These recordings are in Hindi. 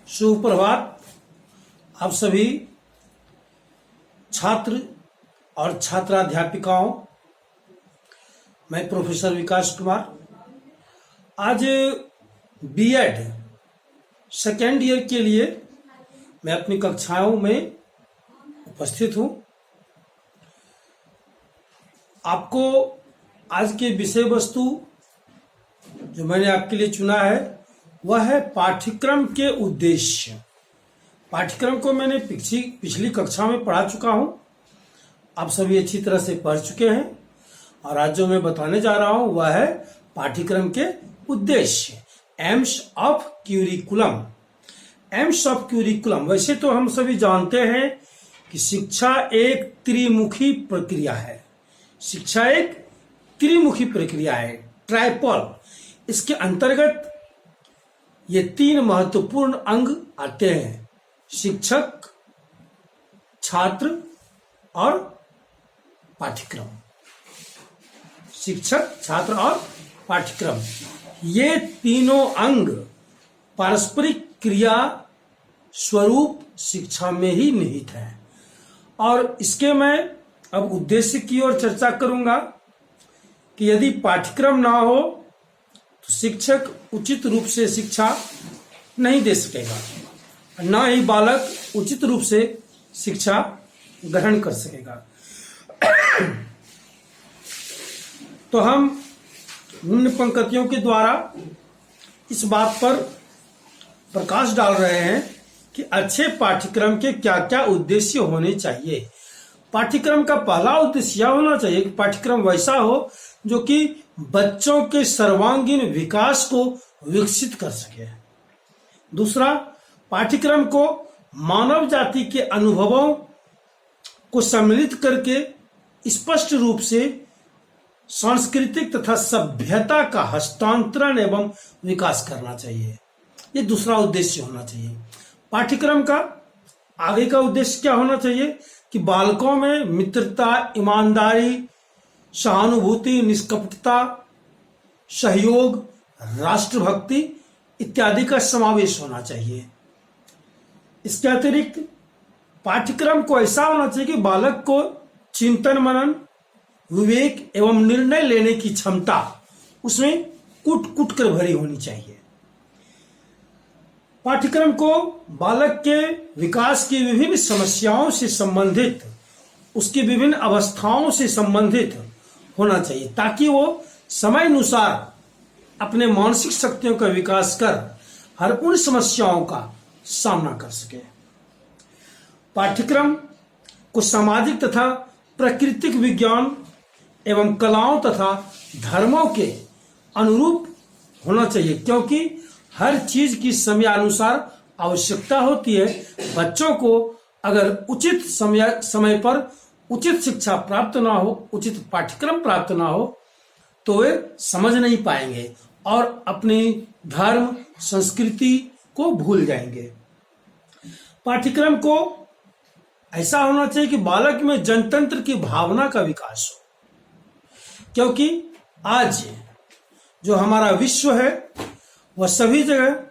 सुप्रभात। आप सभी छात्र और छात्राध्यापिकाओं, मैं प्रोफेसर विकास कुमार आज बीएड सेकेंड ईयर के लिए मैं अपनी कक्षाओं में उपस्थित हूं। आपको आज के विषय वस्तु जो मैंने आपके लिए चुना है वह है पाठ्यक्रम के उद्देश्य। पाठ्यक्रम को मैंने पिछली कक्षा में पढ़ा चुका हूं, आप सभी अच्छी तरह से पढ़ चुके हैं। और आज जो मैं बताने जा रहा हूं वह है पाठ्यक्रम के उद्देश्य, AIIMS of curriculum. AIIMS of curriculum, वैसे तो हम सभी जानते हैं कि शिक्षा एक त्रिमुखी प्रक्रिया है। शिक्षा एक त्रिमुखी प्रक्रिया है, ट्राइपल। इसके अंतर्गत ये तीन महत्वपूर्ण अंग आते हैं: शिक्षक, छात्र और पाठ्यक्रम। शिक्षक, छात्र और पाठ्यक्रम, ये तीनों अंग पारस्परिक क्रिया स्वरूप शिक्षा में ही निहित है। और इसके मैं अब उद्देश्य की ओर चर्चा करूंगा कि यदि पाठ्यक्रम ना हो तो शिक्षक उचित रूप से शिक्षा नहीं दे सकेगा, ना ही बालक उचित रूप से शिक्षा ग्रहण कर सकेगा। तो हम निम्न पंक्तियों के द्वारा इस बात पर प्रकाश डाल रहे हैं कि अच्छे पाठ्यक्रम के क्या क्या उद्देश्य होने चाहिए। पाठ्यक्रम का पहला उद्देश्य यह होना चाहिए कि पाठ्यक्रम वैसा हो जो कि बच्चों के सर्वांगीण विकास को विकसित कर सके। दूसरा, पाठ्यक्रम को मानव जाति के अनुभवों को सम्मिलित करके स्पष्ट रूप से सांस्कृतिक तथा सभ्यता का हस्तांतरण एवं विकास करना चाहिए। ये दूसरा उद्देश्य होना चाहिए। पाठ्यक्रम का आगे का उद्देश्य क्या होना चाहिए कि बालकों में मित्रता, ईमानदारी, सहानुभूति, निष्कपटता, सहयोग, राष्ट्रभक्ति इत्यादि का समावेश होना चाहिए। इसके अतिरिक्त पाठ्यक्रम को ऐसा होना चाहिए कि बालक को चिंतन, मनन, विवेक एवं निर्णय लेने की क्षमता उसमें कूट कूट कर भरी होनी चाहिए। पाठ्यक्रम को बालक के विकास की विभिन्न समस्याओं से संबंधित, उसकी विभिन्न अवस्थाओं से संबंधित होना चाहिए ताकि वो समय अनुसार अपने मानसिक शक्तियों का विकास कर हर उन समस्याओं का सामना कर सके। पाठ्यक्रम को सामाजिक तथा प्राकृतिक विज्ञान एवं कलाओं तथा धर्मों के अनुरूप होना चाहिए, क्योंकि हर चीज की समयानुसार आवश्यकता होती है। बच्चों को अगर उचित समय पर उचित शिक्षा प्राप्त ना हो, उचित पाठ्यक्रम प्राप्त ना हो तो वे समझ नहीं पाएंगे और अपनी धर्म संस्कृति को भूल जाएंगे। पाठ्यक्रम को ऐसा होना चाहिए कि बालक में जनतंत्र की भावना का विकास हो, क्योंकि आज जो हमारा विश्व है वह सभी जगह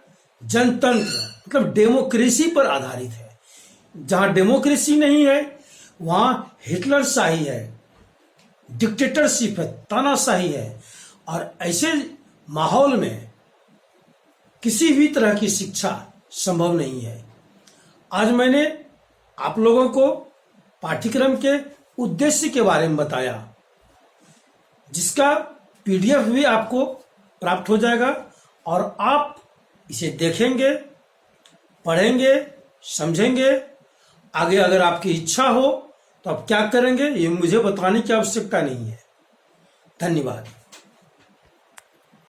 जनतंत्र मतलब डेमोक्रेसी पर आधारित है। जहां डेमोक्रेसी नहीं है वहां हिटलरशाही है, डिक्टेटरशिप है, तानाशाही है। और ऐसे माहौल में किसी भी तरह की शिक्षा संभव नहीं है। आज मैंने आप लोगों को पाठ्यक्रम के उद्देश्य के बारे में बताया, जिसका पीडीएफ भी आपको प्राप्त हो जाएगा और आप इसे देखेंगे, पढ़ेंगे, समझेंगे। आगे अगर आपकी इच्छा हो तो आप क्या करेंगे ये मुझे बताने की आवश्यकता नहीं है। धन्यवाद।